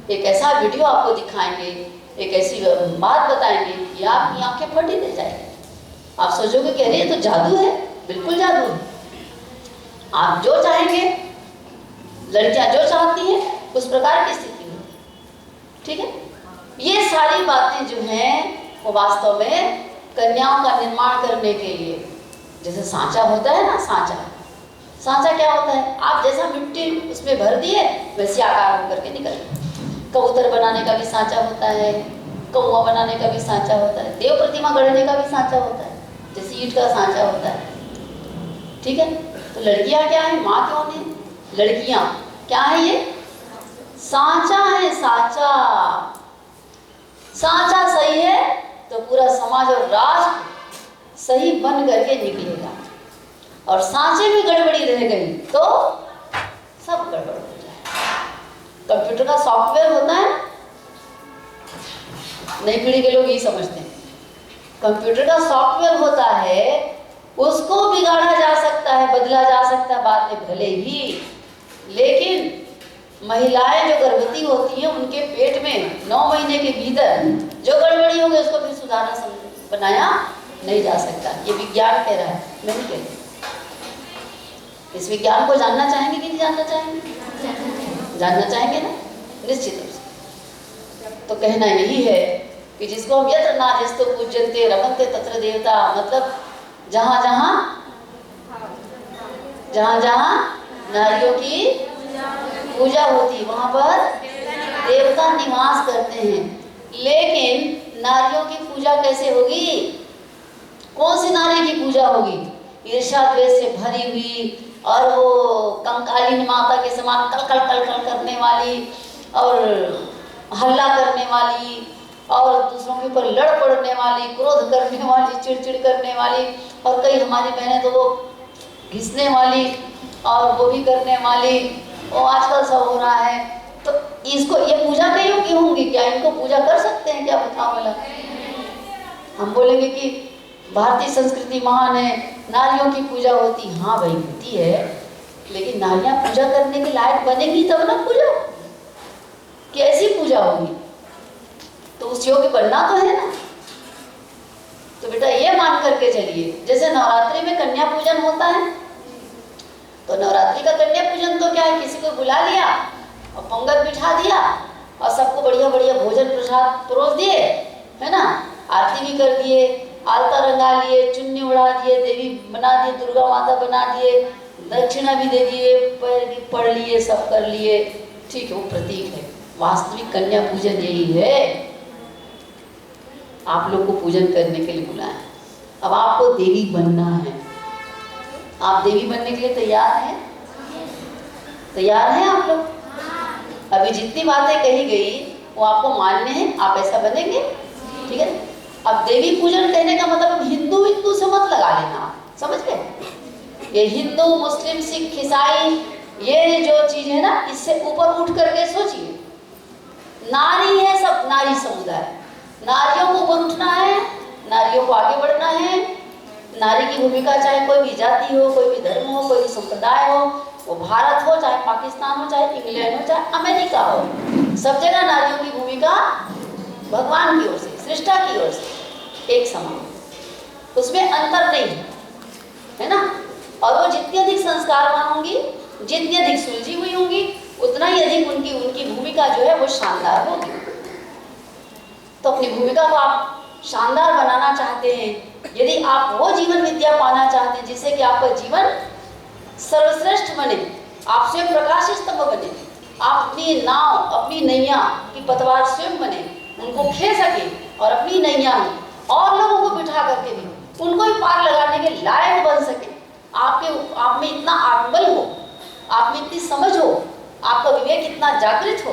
एक ऐसा वीडियो आपको दिखाएंगे, एक ऐसी बात बताएंगे कि आपकी आंखें फट ही रह जाएगी। आप सोचोगे कि अरे ये तो जादू है। बिल्कुल जादू है। आप जो चाहेंगे, लड़कियां जो चाहती हैं उस प्रकार की स्थिति होती है। ठीक है, ये सारी बातें जो हैं वो वास्तव में कन्याओं का निर्माण करने के लिए, जैसे सांचा होता है ना, सांचा क्या होता है, आप जैसा मिट्टी उसमें भर दिए वैसे आकार होकर के निकल गए। कबूतर बनाने का भी सांचा होता है, कौवा बनाने का भी सांचा होता है, देव प्रतिमा गढ़ने का भी सांचा होता है, जैसे ईंट का सांचा होता है। ठीक है, तो लड़कियां क्या है, माँ कौन है, लड़कियां क्या है, ये सांचा है। सांचा सही है तो पूरा समाज और राष्ट्र सही बन करके निकलेगा, और सांचे में गड़बड़ी रह गई तो सब गड़बड़ हो जाए। कंप्यूटर का सॉफ्टवेयर होता है ना, नई पीढ़ी के लोग यही समझते हैं, कंप्यूटर का सॉफ्टवेयर होता है, उसको बिगाड़ा जा सकता है, बदला जा सकता है बाद में भले ही, लेकिन महिलाएं जो गर्भवती होती हैं उनके पेट में 9 महीने के भीतर जो गड़बड़ी होगी उसको फिर सुधारना बनाया नहीं जा सकता। ये विज्ञान कह रहा है, मैं नहीं कहती। इस विज्ञान को जानना चाहेंगे कि नहीं जानना चाहेंगे? जानना चाहेंगे ना, निश्चित रूप से। तो कहना यही है कि जिसको हम यत्र नार्यस्तु पूज्यन्ते रमन्ते तत्र देवता, मतलब जहाँ जहाँ नारियों की पूजा होती वहाँ पर देवता निवास करते हैं। लेकिन नारियों की पूजा कैसे होगी? कौन सी नारी की पूजा होगी? ईर्ष्या द्वेष से भरी हुई और वो कंकालिनी माता के समान कल कल करने वाली और हल्ला करने वाली और दूसरों के ऊपर लड़ पड़ने वाली, क्रोध करने वाली, चिड़चिड़ करने वाली, और कई हमारी बहनें तो वो घिसने वाली और वो भी करने वाली, वो आजकल सब हो रहा है। तो इसको ये पूजा के योग्य होंगी क्या? इनको पूजा कर सकते हैं क्या? बताओ भला। हम बोलेंगे कि भारतीय संस्कृति महान है, नारियों की पूजा होती, हाँ भाई होती है, लेकिन नारियां पूजा करने के लायक बनेंगी तब ना पूजा, कैसी पूजा होगी? तो उस योग्य बनना तो है ना। तो बेटा ये मान करके चलिए, जैसे नवरात्रि में कन्या पूजन होता है, तो नवरात्रि का कन्या पूजन तो क्या है, किसी को बुला लिया और पंगत बिठा दिया और सबको बढ़िया बढ़िया भोजन प्रसाद परोस दिए, है ना, आरती भी कर दिए, आलता रंगा लिए, चुन्नी उड़ा दिए, देवी बना दिए, दुर्गा माता बना दिए, दक्षिणा भी दे दिए, पैर भी पढ़ लिए, सब कर लिए, ठीक है, वो प्रतीक है। वास्तविक कन्या पूजन यही है। आप लोग को पूजन करने के लिए बुलाया, अब आपको देवी बनना है। आप देवी बनने के लिए तैयार हैं? तैयार हैं आप लोग? अभी जितनी बातें कही गई वो आपको मानने हैं, आप ऐसा बनेंगे, ठीक है। अब देवी पूजन कहने का मतलब हिंदू से मत लगा लेना, समझ गए? ये हिंदू, मुस्लिम, सिख, ईसाई, ये जो चीज है ना, इससे ऊपर उठ करके सोचिए। नारी है, सब नारी समुदाय, नारियों को ऊपर उठना है, नारियों को आगे बढ़ना है। नारी की भूमिका चाहे कोई भी जाति हो, कोई भी धर्म हो, कोई भी संप्रदाय हो, वो भारत हो, चाहे पाकिस्तान हो, चाहे इंग्लैंड हो, चाहे अमेरिका हो, सब जगह नारियों की भूमिका भगवान की ओर से, सृष्टा की ओर से एक समान, उसमें अंतर नहीं है ना। और वो जितनी अधिक संस्कारवान होंगी, जितनी अधिक सुलझी हुई होंगी, उतना ही अधिक उनकी भूमिका जो है वो शानदार होगी। तो अपनी भूमिका को आप शानदार बनाना चाहते हैं, यदि आप वो जीवन विद्या पाना चाहते हैं जिससे कि आपका जीवन सर्वश्रेष्ठ बने, आप स्वयं प्रकाशित स्तंभ बने, आप अपनी नाव, अपनी नैया की पतवार स्वयं बने, उनको खे सके और अपनी नैया में और लोगों को बिठा करके भी उनको भी पार लगाने के लायक बन सके, आप में इतना आत्मबल हो, आप में इतनी समझ हो, आपका विवेक इतना जागृत हो,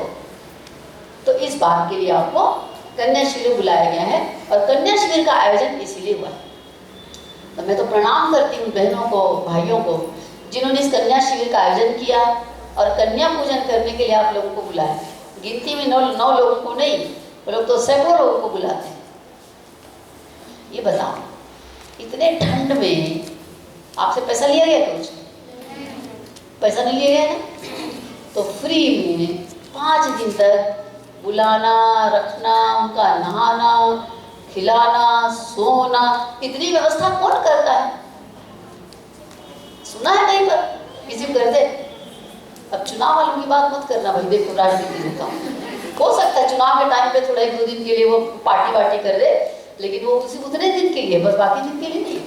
तो इस बात के लिए आपको कन्या शिविर बुलाया गया है। और कन्या शिविर का आयोजन इसीलिए हुआ है। तो मैं तो प्रणाम करती हूँ बहनों को, भाइयों को, जिन्होंने इस कन्या शिविर का आयोजन किया और कन्या पूजन करने के लिए आप लोगों को बुलाया। गिनती में 9 लोगों को नहीं, वो लोग तो सैकड़ों लोगों को बुलाते हैं। ये बताओ, इतने ठंड में आपसे पैसा लिया गया? कुछ पैसा नहीं लिया गया ना? तो फ्री में 5 दिन तक बुलाना, रखना, उनका नहाना, खिलाना, सोना, इतनी व्यवस्था कौन करता है? सुना है कहीं पर किसी को करते? अब चुनाव वालों की बात मत करना भाई, देखो राजनीति में हो सकता है चुनाव के टाइम पे थोड़ा 1-2 दिन के लिए वो पार्टी वार्टी कर दे, लेकिन वो उतने दिन के लिए, बस बाकी दिन के लिए नहीं।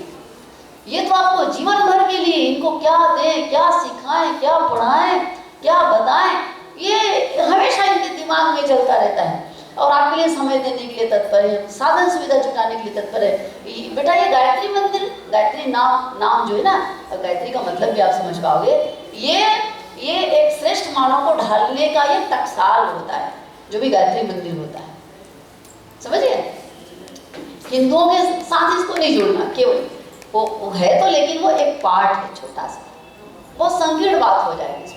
ये तो आपको जीवन भर के लिए, इनको क्या दें, क्या सिखाएं, क्या पढ़ाएं, क्या बताएं, ये हमेशा इनके दिमाग में चलता रहता है और आपके लिए समय देने के लिए तत्पर है, साधन सुविधा जुटाने के लिए तत्पर है। बेटा ये गायत्री मंदिर, गायत्री नाम जो है ना, गायत्री का मतलब भी आप समझ पाओगे, ये एक श्रेष्ठ मानव को ढालने का ये टकसाल होता है, जो भी गायत्री मंदिर होता है, समझिए। हिंदुओं के साथ इसको नहीं जोड़ना, केवल वो है तो, लेकिन वो एक पार्ट है छोटा सा, बहुत संकीर्ण बात हो जाएगी।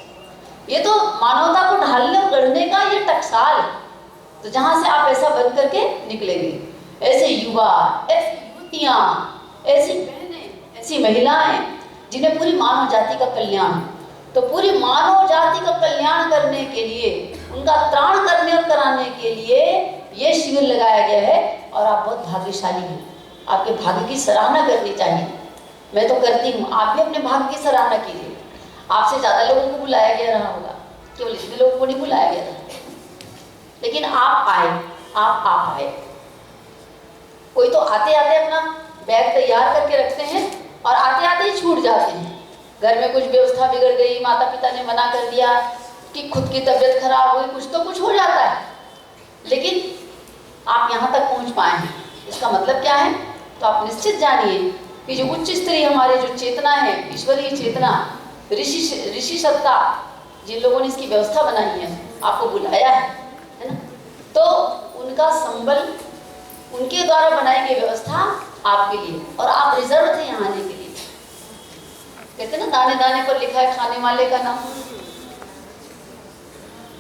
ये तो मानवता को ढालने और गढ़ने का ये टकसाल है, तो जहां से आप ऐसा बन करके निकलेंगे, ऐसे युवा, ऐसी युवतियां, ऐसी बहनें, ऐसी महिलाएं जिन्हें पूरी मानव जाति का कल्याण, तो पूरी मानव जाति का कल्याण करने के लिए, उनका त्राण करने और कराने के लिए ये शिविर लगाया गया है। और आप बहुत भाग्यशाली हैं, आपके भाग्य की सराहना करनी चाहिए। मैं तो करती हूँ, आप भी अपने भाग्य की सराहना कीजिए। आपसे ज़्यादा लोगों को बुलाया गया रहा होगा, केवल इतने लोगों को नहीं बुलाया गया था, लेकिन आप आए, आप आ पाए। कोई तो आते आते अपना बैग तैयार करके रखते हैं और आते आते ही छूट जाते हैं। घर में कुछ व्यवस्था बिगड़ गई, माता पिता ने मना कर दिया कि खुद की तबीयत खराब हुई, कुछ तो कुछ हो जाता है, लेकिन आप यहाँ तक पहुँच पाए हैं, इसका मतलब क्या है? तो आप निश्चित जानिए कि जो उच्च स्तरीय हमारे जो चेतना है, ईश्वरीय चेतना, ऋषि सत्ता, जिन लोगों ने इसकी व्यवस्था बनाई है, आपको बुलाया है ना, तो उनका संबल, उनके द्वारा बनाई गई व्यवस्था आपके लिए, और आप रिजर्व थे यहाँ आने के लिए। कहते ना, दाने दाने पर लिखा है खाने वाले का नाम,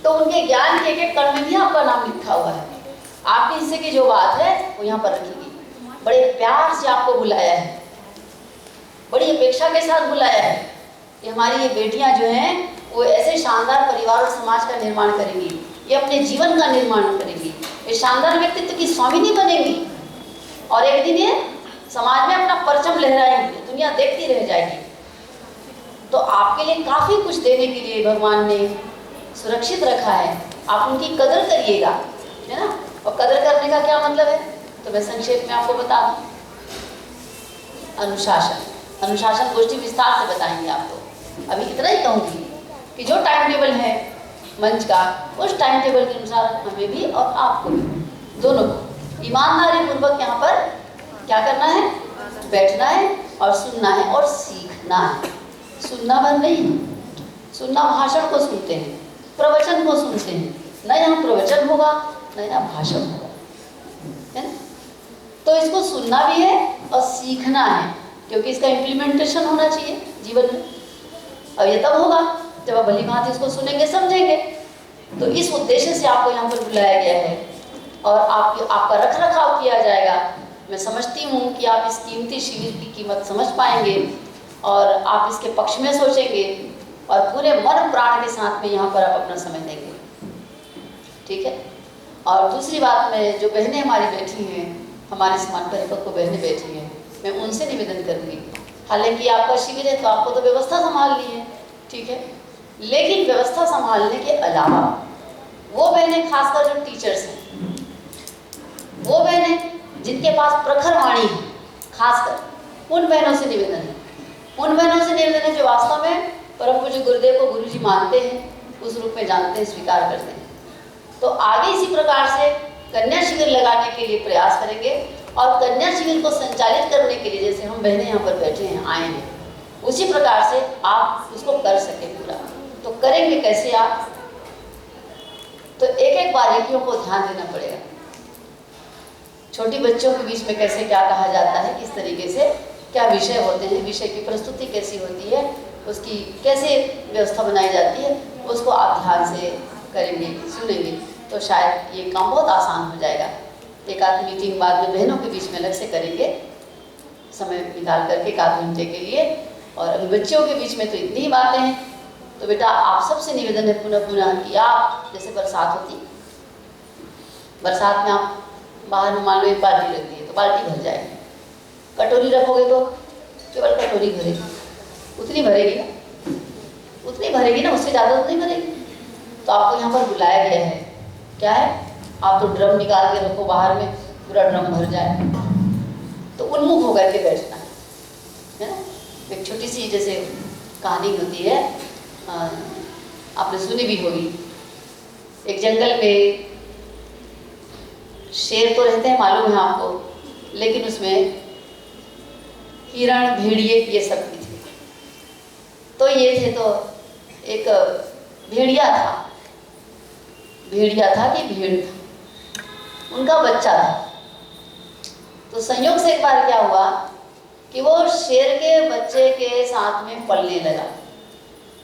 तो उनके ज्ञान के एक कण में भी आपका नाम लिखा हुआ है। आपके हिस्से की जो बात है वो यहाँ पर रखी गई, बड़े प्यार से आपको बुलाया है, बड़ी अपेक्षा के साथ बुलाया है कि हमारी ये बेटियां जो हैं वो ऐसे शानदार परिवार और समाज का निर्माण करेंगी, ये अपने जीवन का निर्माण करेंगी, ये शानदार व्यक्तित्व की स्वामिनी बनेंगी, और एक दिन ये समाज में अपना परचम लहराएंगी, दुनिया देखती रह जाएगी। तो आपके लिए काफ़ी कुछ देने के लिए भगवान ने सुरक्षित रखा है, आप उनकी कदर करिएगा, है ना। और कदर करने का क्या मतलब है, तो मैं संक्षेप में आपको बता दूं। अनुशासन गोष्ठी विस्तार से बताएंगे आपको। अभी इतना ही कहूँगी कि जो टाइम टेबल है मंच का, उस टाइम टेबल के अनुसार हमें भी और आपको भी, दोनों को ईमानदारी पूर्वक यहाँ पर क्या करना है, बैठना है और सुनना है और सीखना है। सुनना भर नहीं, सुनना भाषण को सुनते हैं, प्रवचन को सुनते हैं, न यहाँ प्रवचन होगा न यहाँ भाषण होगा, है ना। तो इसको सुनना भी है और सीखना है, क्योंकि इसका इम्प्लीमेंटेशन होना चाहिए जीवन में, और ये तब होगा जब आप भली भांति इसको सुनेंगे, समझेंगे। तो इस उद्देश्य से आपको यहाँ पर बुलाया गया है और आपका रख रखाव किया जाएगा। मैं समझती हूँ कि आप इस कीमती शिविर की कीमत समझ पाएंगे और आप इसके पक्ष में सोचेंगे और पूरे मन प्राण के साथ में यहाँ पर आप अपना समय देंगे, ठीक है। और दूसरी बात में, जो बहनें हमारी बैठी हैं, हमारे समान परिपक्व बहनें बैठी हैं, मैं उनसे निवेदन करूँगी, हालांकि आपका शिविर है तो आपको तो व्यवस्था संभालनी है, ठीक है, लेकिन व्यवस्था संभालने के अलावा वो बहनें, खासकर जो टीचर्स हैं, वो बहनें जिनके पास प्रखर वाणी है, खासकर उन बहनों से निवेदन है, जो वास्तव में परम पूज्य गुरुदेव को गुरुजी मानते हैं, उस रूप में जानते हैं, स्वीकार करते हैं। तो आगे इसी प्रकार से कन्या शिविर लगाने के लिए प्रयास करेंगे और कन्या शिविर को संचालित करने के लिए, जैसे हम बहनें यहाँ पर बैठे हैं, आए हैं, उसी प्रकार से आप उसको कर सके पूरा। तो करेंगे कैसे आप, तो एक एक बारीकियों को ध्यान देना पड़ेगा। छोटी बच्चों के बीच में कैसे क्या कहा जाता है, किस तरीके से क्या विषय होते हैं, विषय की प्रस्तुति कैसी होती है, उसकी कैसे व्यवस्था बनाई जाती है, उसको आप ध्यान से करेंगे, सुनेंगे, तो शायद ये काम बहुत आसान हो जाएगा। एक आध मीटिंग बाद में बहनों के बीच में अलग से करेंगे, समय निकाल करके 1 घंटे के लिए। और अभी बच्चों के बीच में तो इतनी ही बातें हैं। तो बेटा आप सबसे निवेदन है पुनः पुनः कि आप, जैसे बरसात होती, बरसात में आप बाहर में मान लो एक बाल्टी रख दी तो बाल्टी भर जाएगी, कटोरी रखोगे तो केवल कटोरी भरेगी, उतनी भरेगी ना, उतनी भरेगी ना, उससे ज़्यादा उतनी भरेगी। तो आपको यहाँ पर बुलाया गया है, क्या है, आप तो ड्रम निकाल के रखो बाहर में, पूरा ड्रम भर जाए, तो उन्मुख होकर के बैठना है ना। एक छोटी सी जैसे कहानी होती है, आपने सुनी भी होगी। एक जंगल में शेर तो रहते हैं, मालूम है आपको, लेकिन उसमें हिरण, भेड़िए, ये सब भी थे। तो ये थे, तो एक भेड़िया था कि भेड़ था, उनका बच्चा था। तो संयोग से एक बार क्या हुआ कि वो शेर के बच्चे के साथ में पलने लगा,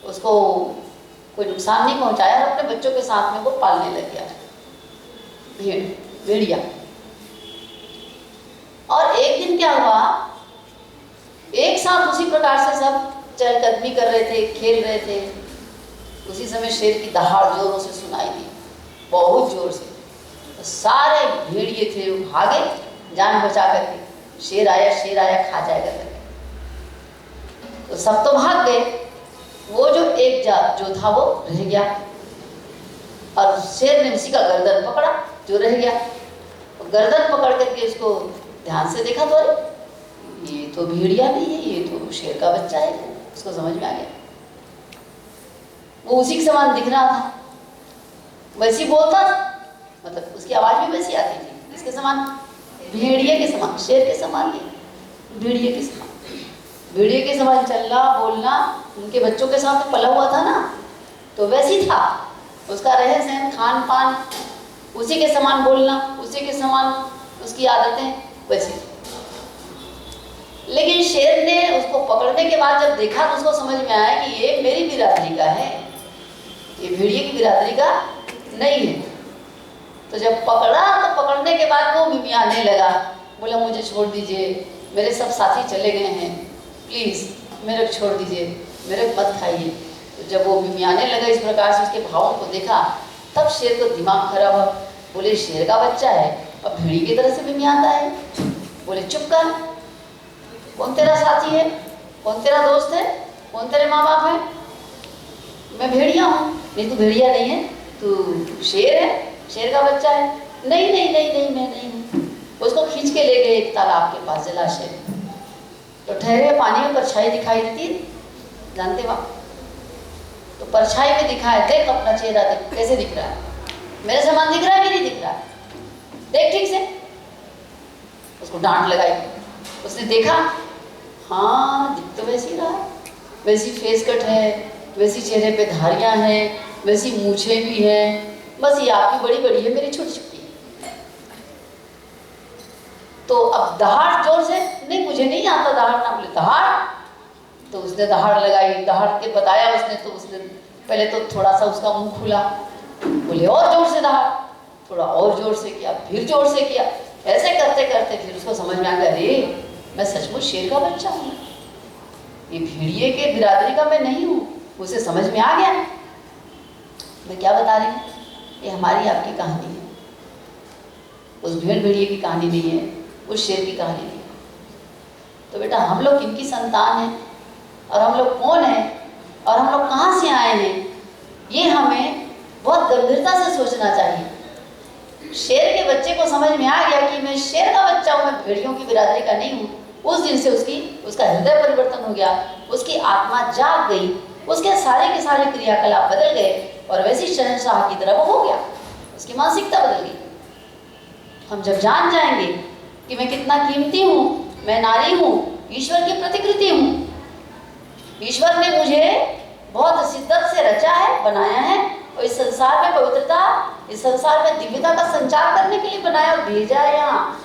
उसको कोई नुकसान नहीं पहुंचाया और अपने बच्चों के साथ में वो पालने लग गया, भेड़िया। और एक दिन क्या हुआ, एक साथ उसी प्रकार से सब चहलकदमी कर रहे थे, खेल रहे थे, उसी समय शेर की दहाड़ जोरों से सुनाई दी, बहुत जोर से। तो सारे भेड़िए थे वो भागे जान बचा करके, शेर आया खा जाएगा करके। तो सब तो भाग गए, वो जो एक जो था वो रह गया, और शेर ने उसी का गर्दन पकड़ा जो रह गया। तो गर्दन पकड़ करके उसको ध्यान से देखा तो ये तो भेड़िया नहीं है, ये तो शेर का बच्चा है। उसको समझ में आ गया, वो उसी के समान दिख रहा था, वैसी बोलता था, मतलब उसकी आवाज भी वैसी आती थी, इसके समान, भेड़िए के समान, शेर के समान नहीं, भेड़िए के समान, भेड़िए के समान चलना बोलना, उनके बच्चों के साथ पला हुआ था ना, तो वैसी था उसका रहन सहन, खान पान, उसी के समान बोलना, उसी के समान उसकी आदतें वैसी थी। लेकिन शेर ने उसको पकड़ने के बाद जब देखा तो उसको समझ में आया कि ये मेरी बिरादरी का है, ये भेड़िए की बिरादरी का नहीं है। तो जब पकड़ा तो पकड़ने के बाद वो मिमियाने लगा, बोला मुझे छोड़ दीजिए, मेरे सब साथी चले गए हैं, प्लीज़ मेरे को छोड़ दीजिए, मेरे को मत खाइए। तो जब वो मिमियाने लगा इस प्रकार से, उसके भावों को देखा, तब शेर को दिमाग खराब हुआ, बोले शेर का बच्चा है और भेड़ी की तरह से मिमियाता है। बोले चुप कर, कौन तेरा साथी है, कौन तेरा दोस्त है, कौन तेरे माँ बाप है? मैं भेड़िया हूँ। नहीं तू भेड़िया नहीं है, तू शेर है, शेर का बच्चा है। नहीं नहीं नहीं नहीं मैं नहीं हूँ। उसको खींच के ले गए एक तालाब के पास, जलाशय। तो ठहरे पानी में परछाई दिखाई देती, जानते हो आप? तो परछाई में दिखाया, देख अपना चेहरा देख कैसे दिख रहा है, मेरे समान दिख रहा है कि नहीं दिख रहा है, देख ठीक से। उसको डांट लगाई, उसने देखा, हाँ दिख तो वैसी रहा है, वैसी फेस कट है, वैसी चेहरे पे धारियां हैं, वैसी मूछें भी हैं, बस ये आपकी बड़ी बड़ी है, मेरी छोटी छोटी है। तो अब दहाड़ जोर से, नहीं मुझे नहीं आता दहाड़ना, बोले दहाड़। तो उसने दहाड़ लगाई, दहाड़ के बताया उसने, तो उसने पहले तो थोड़ा सा उसका मुंह खुला, बोले और जोर से दहाड़, थोड़ा और जोर से किया, फिर जोर से किया, ऐसे करते करते फिर उसको समझ में आ गया, अरे मैं सचमुच शेर का बच्चा हूँ, ये भेड़िए के बिरादरी का मैं नहीं हूँ। उसे समझ में आ गया। मैं क्या बता रही हूँ, ये हमारी आपकी कहानी है, उस भेड़ भेड़िए की कहानी नहीं है, उस शेर की कहानी नहीं है। तो बेटा हम लोग किनकी संतान हैं और हम लोग कौन हैं और हम लोग कहाँ से आए हैं, ये हमें बहुत गंभीरता से सोचना चाहिए। शेर के बच्चे को समझ में आ गया कि मैं शेर का बच्चा हूँ, मैं भेड़ियों की बिरादरी का नहीं हूँ। उस दिन से उसका हृदय परिवर्तन हो गया, उसकी आत्मा जाग गई, उसके सारे के सारे क्रियाकलाप बदल गए और वैसी शहंशाह की तरह वो हो गया, उसकी मानसिकता बदल गई। हम जब जान जाएंगे कि मैं कितना कीमती हूँ, मैं नारी हूँ, ईश्वर की प्रतिकृति हूँ, ईश्वर ने मुझे बहुत शिद्दत से रचा है, बनाया है, और इस संसार में पवित्रता, इस संसार में दिव्यता का संचार करने के लिए बनाया और भेजा है। यहाँ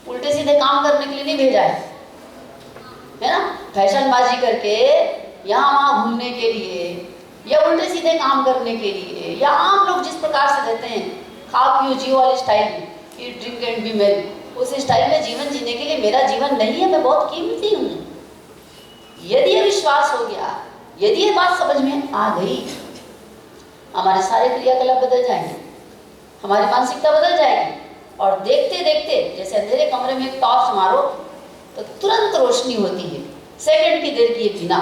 उल्टे सीधे काम करने के लिए नहीं भेजा है ना, फैशनबाजी करके यहाँ वहाँ घूमने के लिए, या उल्टे सीधे काम करने के लिए, या आम लोग जिस प्रकार से रहते हैं, खाओ पियो जियो वाले स्टाइल में, eat drink and B Mary, उस स्टाइल में जीवन जीने के लिए मेरा जीवन नहीं है, मैं बहुत कीमती हूँ। यदि ये विश्वास हो गया, यदि ये बात समझ में आ गई, हमारे सारे क्रियाकलाप बदल जाएंगे। हमारी मानसिकता बदल जाएगी। और देखते देखते जैसे अंधेरे कमरे में एक टॉर्च मारो तो तुरंत रोशनी होती है, सेकंड की देर किए बिना।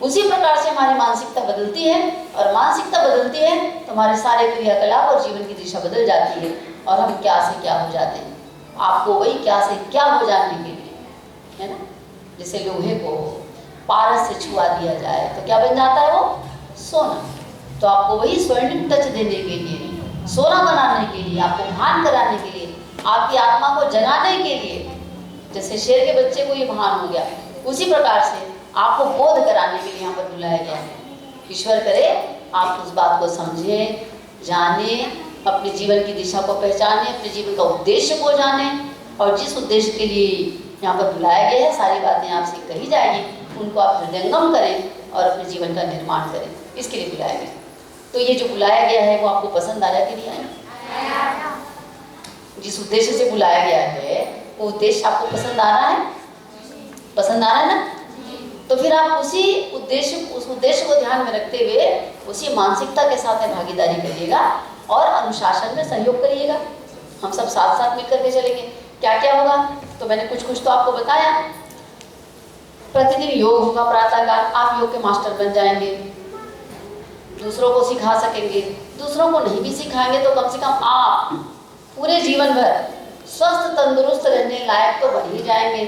उसी प्रकार से हमारी मानसिकता बदलती है, और मानसिकता बदलती है तो हमारे सारे क्रियाकलाप और जीवन की दिशा बदल जाती है, और हम क्या से क्या हो जाते हैं। आपको वही क्या से क्या हो जानने के लिए, है ना, जैसे लोहे को पारस से छुआ दिया जाए तो क्या बन जाता है वो, सोना। तो आपको वही स्वर्णिम टच देने के लिए, सोना बनाने के लिए, आपको भान कराने के लिए, आपकी आत्मा को जगाने के लिए, जैसे शेर के बच्चे को ये भान हो गया, उसी प्रकार से आपको बोध कराने के लिए यहाँ पर बुलाया गया है। ईश्वर करे आप उस बात को समझें, जाने, अपने जीवन की दिशा को पहचाने, अपने जीवन का उद्देश्य को जाने, और जिस उद्देश्य के लिए यहाँ पर बुलाया गया है सारी बातें आपसे कही जाएगी, उनको आप हृदयंगम करें और अपने जीवन का निर्माण करें, इसके लिए बुलाया गया। तो ये जो बुलाया गया है वो आपको पसंद आया कि नहीं आया? जिस उद्देश्य से बुलाया गया है वो उद्देश्य आपको पसंद आ रहा है? पसंद आ रहा है ना? तो फिर आप उस उद्देश्य को ध्यान में रखते हुए उसी मानसिकता के साथ में भागीदारी करिएगा और अनुशासन में सहयोग करिएगा। हम सब साथ साथ मिलकर के चलेंगे। क्या क्या होगा तो मैंने कुछ तो आपको बताया। प्रतिदिन योग होगा प्रातःकाल, आप योग के मास्टर बन जाएंगे, दूसरों को सिखा सकेंगे। दूसरों को नहीं भी सिखाएंगे तो कम से कम आप पूरे जीवन भर स्वस्थ तंदुरुस्त रहने लायक तो बन ही जाएंगे।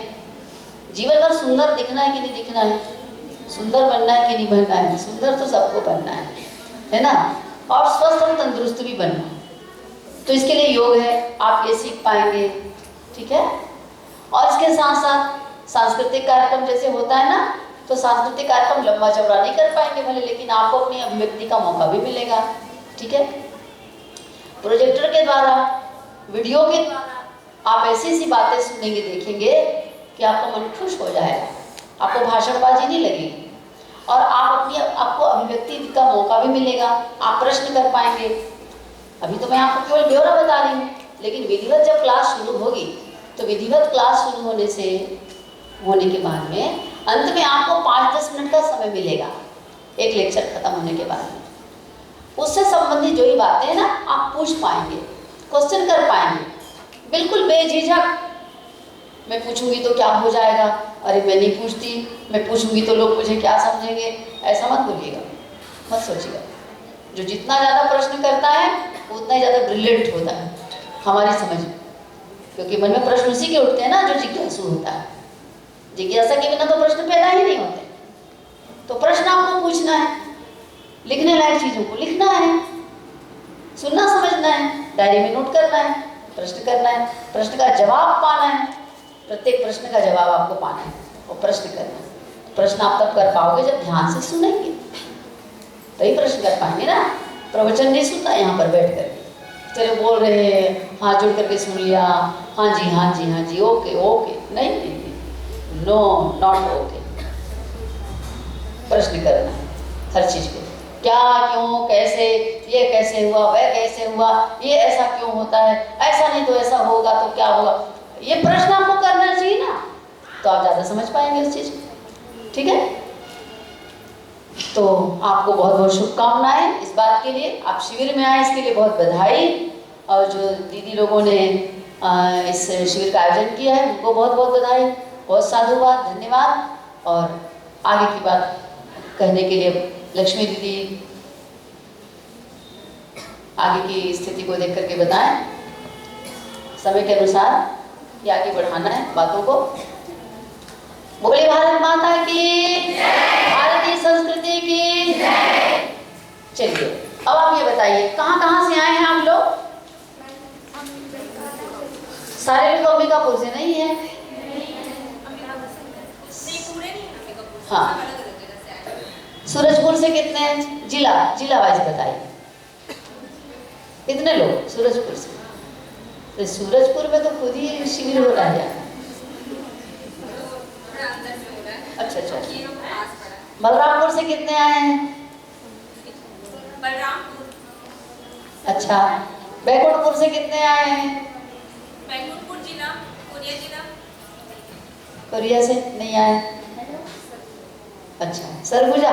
जीवन भर सुंदर दिखना है कि नहीं दिखना है, सुंदर बनना है कि नहीं बनना है, सुंदर तो सबको बनना है ना, और स्वस्थ और तंदुरुस्त भी बनना है। तो इसके लिए योग है, आप ये सीख पाएंगे, ठीक है। और इसके साथ साथ सांस्कृतिक कार्यक्रम जैसे होता है ना, तो सांस्कृतिक कार्यक्रम लंबा चौड़ा नहीं कर पाएंगे भले, लेकिन आपको अपनी अभिव्यक्ति का मौका भी मिलेगा, ठीक है। प्रोजेक्टर के द्वारा, वीडियो के द्वारा आप ऐसी ऐसी बातें सुनेंगे, देखेंगे कि आपका मन खुश हो जाएगा, आपको भाषणबाजी नहीं लगेगी, और आपको अभिव्यक्ति का मौका भी मिलेगा, आप प्रश्न कर पाएंगे। अभी तो मैं आपको केवल ब्यौरा बता रही हूँ, लेकिन विधिवत जब क्लास शुरू होगी तो विधिवत क्लास शुरू होने के बाद में अंत में आपको 5-10 मिनट का समय मिलेगा एक लेक्चर खत्म होने के बाद में। उससे संबंधित जो ही बातें हैं ना आप पूछ पाएंगे, क्वेश्चन कर पाएंगे, बिल्कुल बेझिझक। मैं पूछूंगी तो क्या हो जाएगा, अरे मैं नहीं पूछती, मैं पूछूंगी तो लोग मुझे क्या समझेंगे, ऐसा मत बोलिएगा, मत सोचिएगा। जो जितना ज़्यादा प्रश्न करता है उतना ही ज़्यादा ब्रिलियंट होता है हमारी समझ में, क्योंकि मन में प्रश्न उसी के उठते हैं ना जो जिज्ञासु होता है। जिज्ञासा के बिना तो प्रश्न पैदा ही नहीं होते। तो प्रश्न आपको पूछना है, लिखने लायक चीज़ों को लिखना है, सुनना समझना है, डायरी में नोट करना है, प्रश्न करना है, प्रश्न का जवाब पाना है, प्रत्येक प्रश्न का जवाब आपको पाना है और प्रश्न करना है। प्रश्न आप तब कर पाओगे जब ध्यान से सुनेंगे, तभी प्रश्न कर पाएंगे ना। प्रवचन नहीं सुनना यहाँ पर बैठ कर, चलो बोल रहे हैं, हाथ जोड़ करके सुन लिया, हाँ जी हाँ जी हाँ जी, ओके ओके, नहीं, नो नॉट ओके। प्रश्न करना है हर चीज़ को, क्या, क्यों, कैसे, ये कैसे हुआ, वह कैसे हुआ, ये ऐसा क्यों होता है, ऐसा नहीं तो ऐसा होगा तो क्या होगा, ये प्रश्न आपको करना चाहिए ना, तो आप ज़्यादा समझ पाएंगे उस चीज़ को, ठीक है। तो आपको बहुत बहुत शुभकामनाएं इस बात के लिए, आप शिविर में आए इसके लिए बहुत बधाई, और जो दीदी लोगों ने इस शिविर का आयोजन किया है उनको बहुत बहुत बधाई, बहुत साधुवाद, धन्यवाद। और आगे की बात कहने के लिए लक्ष्मी दीदी आगे की स्थिति को देख करके बताएं, समय के अनुसार ये आगे बढ़ाना है बातों को। बोले भारत माता की, भारतीय संस्कृति की। चलिए अब आप ये बताइए कहाँ से आए हैं आप लोग? सारे लोग अंबिकापुर से नहीं है? हाँ, सूरजपुर से कितने हैं? जिला वाइज बताइए कितने लोग सूरजपुर से? तो सूरजपुर में तो खुद ही शिविर हो रहा है। अच्छा, बलरामपुर से कितने आए हैं? बलरामपुर। अच्छा, बैकुंठपुर से कितने आए हैं? बैकुंठपुर जिला, कोरिया कोरिया से नहीं आए। अच्छा, सरगुजा।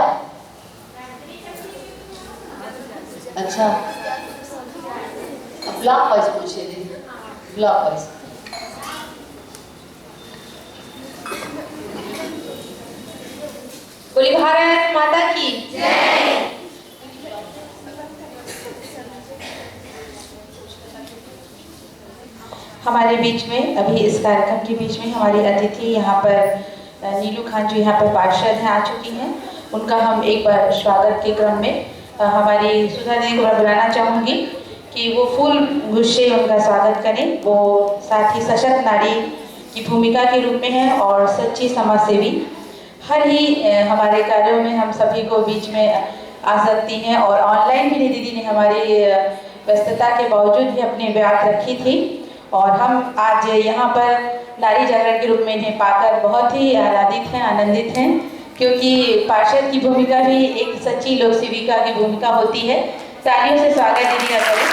अच्छा, ब्लॉक वाइज पूछिए दीदी, ब्लॉक वाइज। बोली भारत माता की जय। हमारे बीच में अभी इस कार्यक्रम के बीच में हमारी अतिथि यहाँ पर नीलू खान जो यहाँ पर पार्षद हैं आ चुकी हैं। उनका हम एक बार स्वागत के क्रम में हमारी सुधा दीदी को मैं बुलाना चाहूँगी कि वो फूल गुस्से उनका स्वागत करें। वो साथ ही सशक्त नारी की भूमिका के रूप में है और सच्ची समाज सेवी। हर ही हमारे कार्यों में हम सभी को बीच में आ सकती हैं और ऑनलाइन भी दीदी ने हमारी व्यस्तता के बावजूद भी अपनी बात रखी थी और हम आज यहाँ पर नारी जागरण के रूप में इन्हें पाकर बहुत ही आह्लादित हैं, आनंदित हैं, क्योंकि पार्षद की भूमिका भी एक सच्ची लोक सेविका की भूमिका होती है। तालियों से स्वागत दीदी का करें।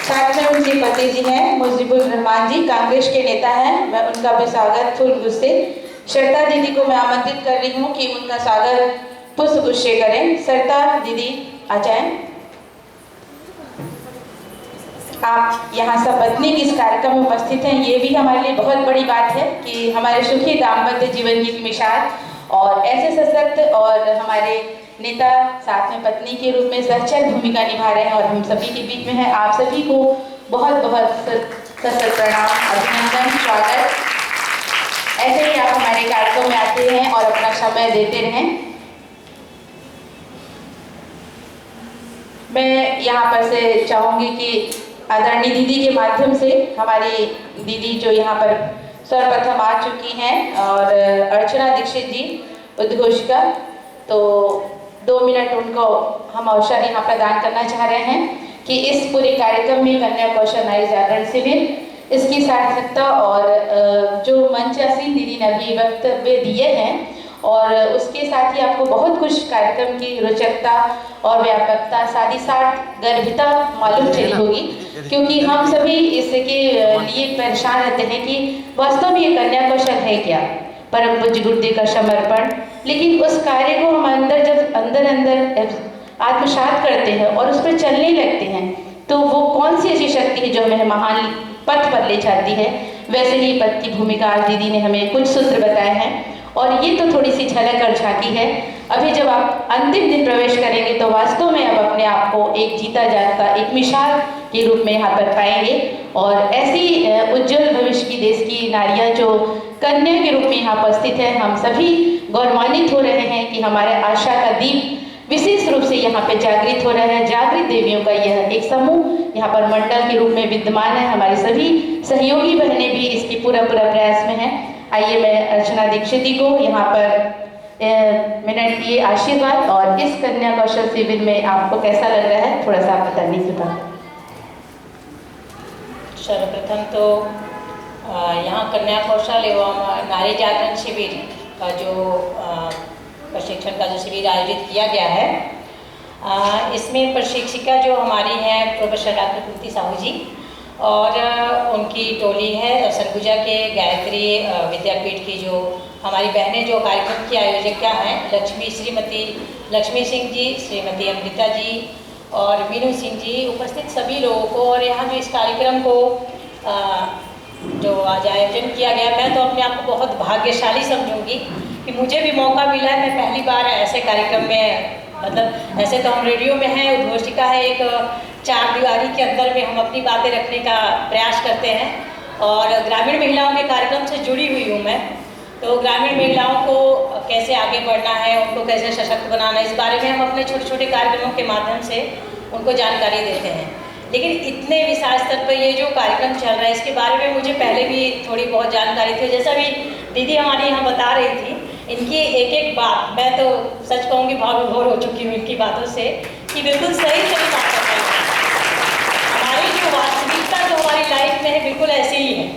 साथ में उनके पति जी हैं मुजीबुर रहमान जी, कांग्रेस के नेता हैं, मैं उनका भी स्वागत फूल गुस्से। श्रद्धा दीदी को मैं आमंत्रित कर रही हूँ कि उनका स्वागत पुष्प गुस्से करें। श्रद्धा दीदी आ जाएं। आप यहाँ सब पत्नी इस कार्यक्रम में उपस्थित हैं, ये भी हमारे लिए बहुत बड़ी बात है कि हमारे सुखी दाम्पत्य जीवन की मिसाल और ऐसे सशक्त और हमारे नेता साथ में पत्नी के रूप में सचल भूमिका निभा रहे हैं और हम सभी के बीच में हैं। आप सभी को बहुत बहुत सशक्त प्रणाम, अभिनंदन, स्वागत। ऐसे ही आप हमारे कार्यक्रम में आते हैं और अपना समय देते रहें। मैं यहाँ पर से चाहूँगी कि आदरणीय दीदी के माध्यम से हमारी दीदी जो यहाँ पर सर्वप्रथम आ चुकी हैं और अर्चना दीक्षित जी उद्घोषिका, तो 2 मिनट उनको हम अवसर यहाँ प्रदान करना चाह रहे हैं कि इस पूरे कार्यक्रम में कन्या कौशल नारी जागरण शिविर, इसकी सार्थकता और जो मंचासीन दीदी ने अभी वक्तव्य दिए हैं और उसके साथ ही आपको बहुत कुछ कार्यक्रम की रोचकता और व्यापकता, साथ ही साथ गर्भिता मालूम चली होगी, क्योंकि हम सभी इसके लिए परेशान रहते हैं कि वास्तव में ये कन्या कौशल है क्या, परम पूज्य गुरुदेव का समर्पण। लेकिन उस कार्य को हम जब अंदर आत्मसात करते हैं और उस पर चलने लगते हैं, तो वो कौन सी ऐसी शक्ति है जो हमें महान पथ पर ले जाती है। वैसे ही पथ की भूमिका आज दीदी ने हमें कुछ सूत्र बताए हैं और ये तो थोड़ी सी झलक और झांकी है। अभी जब आप अंतिम दिन प्रवेश करेंगे तो वास्तव में आप अपने आप को एक जीता जागता एक मिसाल के रूप में यहाँ पर पाएंगे और ऐसी उज्जवल भविष्य की देश की नारियां जो कन्या के रूप में यहाँ उपस्थित है, हम सभी गौरवान्वित हो रहे हैं कि हमारे आशा का दीप विशेष रूप से यहाँ पे जागृत हो रहा है। जागृत देवियों का यह एक समूह यहाँ पर मंडल के रूप में विद्यमान है। हमारे सभी सहयोगी बहनें भी इसके पूरा प्रयास में हैं। आइए मैं अर्चना दीक्षित जी को यहाँ पर मिनट दिए आशीर्वाद और इस कन्या कौशल शिविर में आपको कैसा लग रहा है थोड़ा सा आप बताने की बात। सर्वप्रथम तो यहाँ कन्या कौशल एवं नारी जागरण शिविर का जो प्रशिक्षण का जो शिविर आयोजित किया गया है, इसमें प्रशिक्षिका जो हमारी हैं प्रोफेसर डॉक्टर कुंती साहू जी और उनकी टोली है सरगुजा के गायत्री विद्यापीठ की जो हमारी बहनें जो कार्यक्रम की आयोजिका हैं, श्रीमती लक्ष्मी सिंह जी, श्रीमती अमृता जी और मीनू सिंह जी, उपस्थित सभी लोगों को और यहाँ जो इस कार्यक्रम को जो आज आयोजन किया गया, मैं तो अपने आप को बहुत भाग्यशाली समझूंगी कि मुझे भी मौका मिला है। मैं पहली बार ऐसे कार्यक्रम में, मतलब ऐसे तो हम रेडियो में हैं, उद्घोषिका है, एक 4 दीवारी के अंदर में हम अपनी बातें रखने का प्रयास करते हैं और ग्रामीण महिलाओं के कार्यक्रम से जुड़ी हुई हूँ मैं। तो ग्रामीण महिलाओं को कैसे आगे बढ़ना है, उनको कैसे सशक्त बनाना है, इस बारे में हम अपने छोटे छोटे कार्यक्रमों के माध्यम से उनको जानकारी देते हैं। लेकिन इतने विशाल स्तर पर ये जो कार्यक्रम चल रहा है, इसके बारे में मुझे पहले भी थोड़ी बहुत जानकारी थी। जैसा भी दीदी हमारी यहाँ बता रही थी, इनकी एक एक बात, मैं तो सच कहूँगी भाव विभोर हो चुकी हूँ इनकी बातों से कि बिल्कुल सही सही बात कर रही है। हमारी जो वास्तविकता जो हमारी लाइफ में है बिल्कुल ऐसे ही है।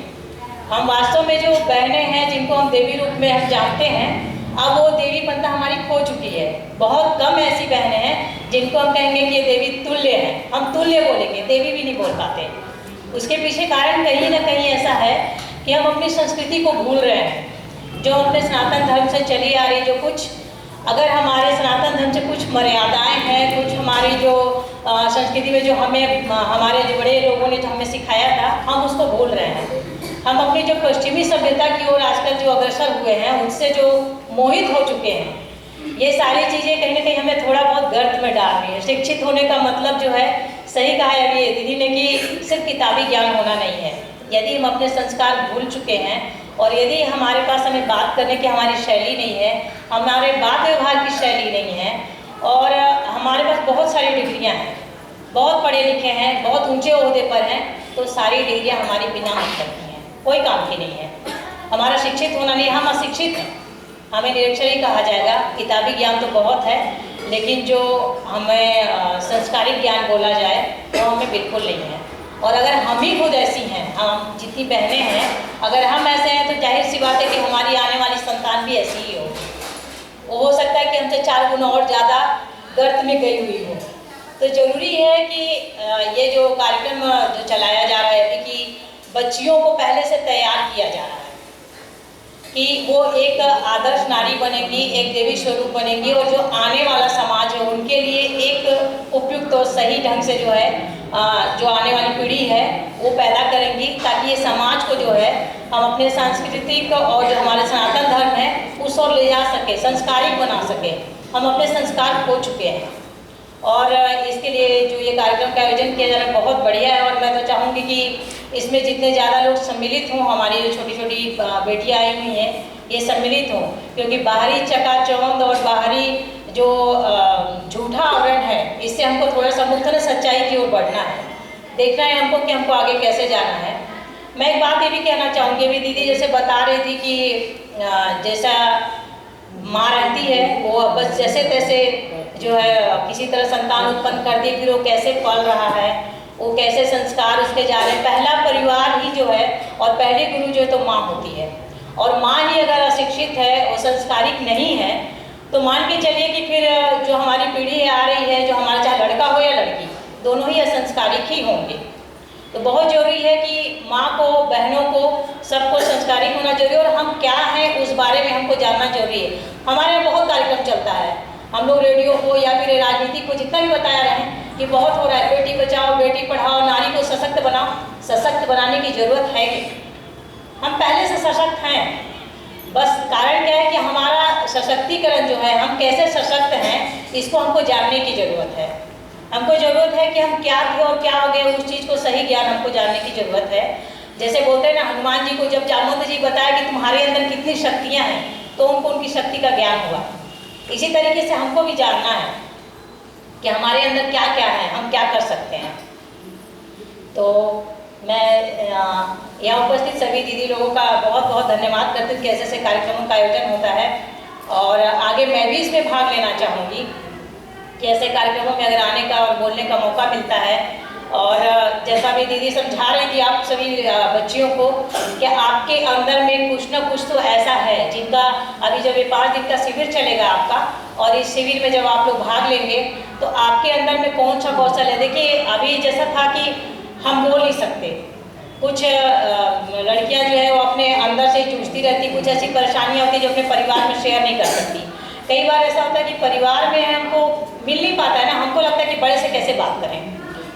हम वास्तव में जो बहनें हैं जिनको हम देवी रूप में हम जानते हैं, अब वो देवी पंथा हमारी खो चुकी है। बहुत कम ऐसी बहनें हैं जिनको हम कहेंगे कि ये देवी तुल्य है। हम तुल्य बोलेंगे, देवी भी नहीं बोल पाते। उसके पीछे कारण कहीं ना कहीं ऐसा है कि हम अपनी संस्कृति को भूल रहे हैं, जो अपने सनातन धर्म से चली आ रही, जो कुछ अगर हमारे सनातन धर्म से कुछ मर्यादाएं हैं, कुछ हमारी जो संस्कृति में जो हमें हमारे जो बड़े लोगों ने जो हमें सिखाया था, हम उसको भूल रहे हैं। हम अपनी जो पश्चिमी सभ्यता की ओर आजकल जो अग्रसर हुए हैं, उनसे जो मोहित हो चुके हैं, ये सारी चीज़ें कहीं ना कहीं हमें थोड़ा बहुत गर्त में डाल रही है। शिक्षित होने का मतलब जो है, सही कहा है अभी दीदी ने कि सिर्फ किताबी ज्ञान होना नहीं है। यदि हम अपने संस्कार भूल चुके हैं और यदि हमारे पास हमें बात करने की हमारी शैली नहीं है, हमारे बात व्यवहार की शैली नहीं है, और हमारे पास बहुत सारी डिग्रियां हैं, बहुत पढ़े लिखे हैं, बहुत ऊंचे ओहदे पर हैं, तो सारी डिग्रियां हमारी बिना मतलब की हैं, कोई काम की नहीं है। हमारा शिक्षित होना नहीं, हम अशिक्षित हैं, हमें निरक्षर ही कहा जाएगा। किताबी ज्ञान तो बहुत है, लेकिन जो हमें संस्कारिक ज्ञान बोला जाए वो हमें बिल्कुल नहीं है। और अगर हम ही खुद ऐसी हैं, हम जितनी बहनें हैं, अगर हम ऐसे हैं तो जाहिर सी बात है कि हमारी आने वाली संतान भी ऐसी ही होगी। वो हो सकता है कि हमसे 4 गुना और ज़्यादा गर्त में गई हुई हो। तो ज़रूरी है कि ये जो कार्यक्रम जो चलाया जा रहा है कि बच्चियों को पहले से तैयार किया जा रहा है कि वो एक आदर्श नारी बनेंगी, एक देवी स्वरूप बनेंगी, और जो आने वाला समाज है उनके लिए एक उपयुक्त और सही ढंग से जो है जो आने वाली पीढ़ी है वो पैदा करेंगी, ताकि ये समाज को जो है हम अपने सांस्कृतिक और जो हमारे सनातन धर्म है उस ओर ले जा सके, संस्कारिक बना सके। हम अपने संस्कार खो चुके हैं, और इसके लिए जो ये कार्यक्रम का आयोजन किया जा रहा है बहुत बढ़िया है। और मैं तो चाहूँगी कि इसमें जितने ज़्यादा लोग सम्मिलित हों, हमारी जो छोटी छोटी बेटियाँ आई हुई हैं ये सम्मिलित हों, क्योंकि बाहरी चकाचौंध और बाहरी जो झूठा आवरण है, इससे हमको थोड़ा सा मुक्त सच्चाई की ओर बढ़ना है, देखना है हमको कि हमको आगे कैसे जाना है। मैं एक बात ये भी कहना चाहूँगी, अभी दीदी जैसे बता रही थी कि जैसा माँ रहती है वो बस जैसे तैसे जो है किसी तरह संतान उत्पन्न कर दी, फिर वो कैसे पल रहा है, वो कैसे संस्कार उसके जा रहे हैं। पहला परिवार ही जो है और पहले गुरु जो है तो माँ होती है, और माँ ही अगर अशिक्षित है और संस्कारिक नहीं है तो मान के चलिए कि फिर जो हमारी पीढ़ी आ रही है, जो हमारा चाहे लड़का हो या लड़की, दोनों ही असंस्कारिक ही होंगे। तो बहुत जरूरी है कि माँ को, बहनों को, सबको संस्कारिक होना जरूरी है, और हम क्या हैं उस बारे में हमको जानना जरूरी है। हमारे यहाँ बहुत कार्यक्रम चलता है, हम लोग रेडियो को या फिर राजनीति को जितना भी बताया रहे हैं कि बहुत हो रहा है, बेटी बचाओ, बेटी पढ़ाओ, नारी को सशक्त बनाओ। सशक्त बनाने की जरूरत है कि हम पहले से सशक्त हैं, बस कारण क्या है कि हमारा सशक्तिकरण जो है, हम कैसे सशक्त हैं इसको हमको जानने की ज़रूरत है। हमको ज़रूरत है कि हम क्या थे और क्या हो गए, उस चीज़ को सही ज्ञान हमको जानने की ज़रूरत है। जैसे बोलते हैं ना, हनुमान जी को जब जामवंत जी बताया कि तुम्हारे अंदर कितनी शक्तियाँ हैं, तो उनको उनकी शक्ति का ज्ञान हुआ। इसी तरीके से हमको भी जानना है कि हमारे अंदर क्या क्या है, हम क्या कर सकते हैं। तो मैं यहाँ उपस्थित सभी दीदी लोगों का बहुत बहुत धन्यवाद करती हूँ कि ऐसे ऐसे कार्यक्रमों का आयोजन होता है, और आगे मैं भी इसमें भाग लेना चाहूँगी कि ऐसे कार्यक्रमों में अगर आने का और बोलने का मौका मिलता है। और जैसा भी दीदी समझा रही थी आप सभी बच्चियों को कि आपके अंदर में कुछ ना कुछ तो ऐसा है जिनका अभी जब ये 5 दिन का शिविर चलेगा आपका, और इस शिविर में जब आप लोग भाग लेंगे तो आपके अंदर में कौन सा कौशल है। देखिए अभी जैसा था कि हम बोल नहीं सकते, कुछ लड़कियां जो है वो अपने अंदर से जूझती रहती, कुछ ऐसी परेशानियां होती जो अपने परिवार में शेयर नहीं कर सकती। कई बार ऐसा होता है कि परिवार में हमको मिल नहीं पाता है ना, हमको लगता है कि बड़े से कैसे बात करें,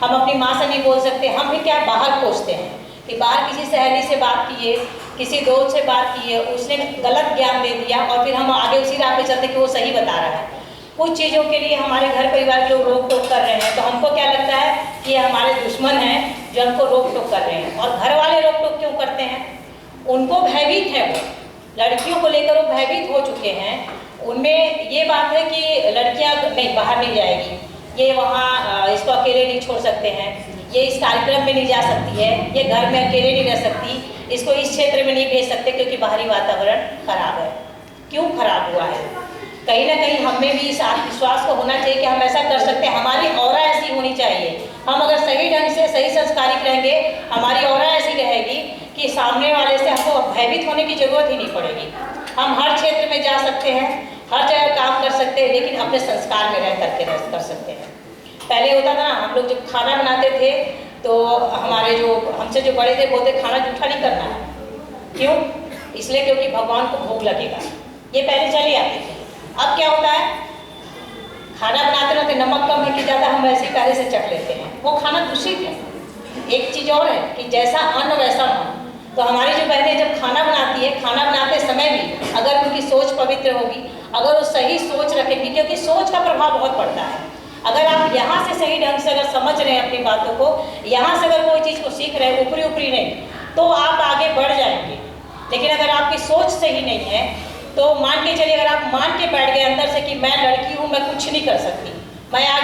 हम अपनी माँ से नहीं बोल सकते, हम भी क्या बाहर पूछते हैं कि बाहर किसी सहेली से बात किए, किसी दोस्त से बात किए, उसने गलत ज्ञान दे दिया और फिर हम आगे उसी राह पे चलते कि वो सही बता रहा है। कुछ चीज़ों के लिए हमारे घर परिवार के लोग रोक टोक कर रहे हैं, तो हमको क्या लगता है कि ये हमारे दुश्मन हैं जो हमको रोक टोक कर रहे हैं। और घर वाले रोक टोक क्यों करते हैं? उनको भयभीत है, वो लड़कियों को लेकर वो भयभीत हो चुके हैं। उनमें ये बात है कि लड़कियां नहीं बाहर नहीं जाएगी, ये वहाँ इसको अकेले नहीं छोड़ सकते हैं, ये इस कार्यक्रम में नहीं जा सकती है, ये घर में अकेले नहीं रह सकती, इसको इस क्षेत्र में नहीं भेज सकते क्योंकि बाहरी वातावरण खराब है। क्यों खराब हुआ है? कहीं ना कहीं हमें भी इस आत्मविश्वास को होना चाहिए कि हम ऐसा कर सकते हैं, हमारी ऑरा ऐसी होनी चाहिए। हम अगर सही ढंग से सही संस्कारिक रहेंगे, हमारी ऑरा ऐसी रहेगी कि सामने वाले से हमको भयभीत होने की जरूरत ही नहीं पड़ेगी। हम हर क्षेत्र में जा सकते हैं, हर जगह काम कर सकते हैं, लेकिन अपने संस्कार में रह करके कर सकते हैं। पहले होता था ना, हम लोग जब खाना बनाते थे तो हमारे जो हमसे जो बड़े थे बोलते खाना जूठा नहीं करना है। क्यों? इसलिए क्योंकि भगवान को भूख लगेगा, ये पहले चली आती थी। अब क्या होता है, खाना बनाते रहते नमक कम है कि ज़्यादा, हम वैसे ही पहले से चख लेते हैं, वो खाना दूषित है। एक चीज़ और है कि जैसा अन्न वैसा मन। तो हमारी जो बहनें जब खाना बनाती है, खाना बनाते समय भी अगर उनकी सोच पवित्र होगी, अगर वो सही सोच रखेंगी, क्योंकि सोच का प्रभाव बहुत पड़ता है। अगर आप यहाँ से सही ढंग से अगर समझ रहे हैं अपनी बातों को, यहाँ से अगर कोई चीज़ को सीख रहे हैं ऊपरी ऊपरी नहीं, तो आप आगे बढ़ जाएंगे। लेकिन अगर आपकी सोच सही नहीं है तो मान के चलिए, अगर आप मान के बैठ गए अंदर से कि मैं लड़की हूँ, मैं कुछ नहीं कर सकती, मैं आगे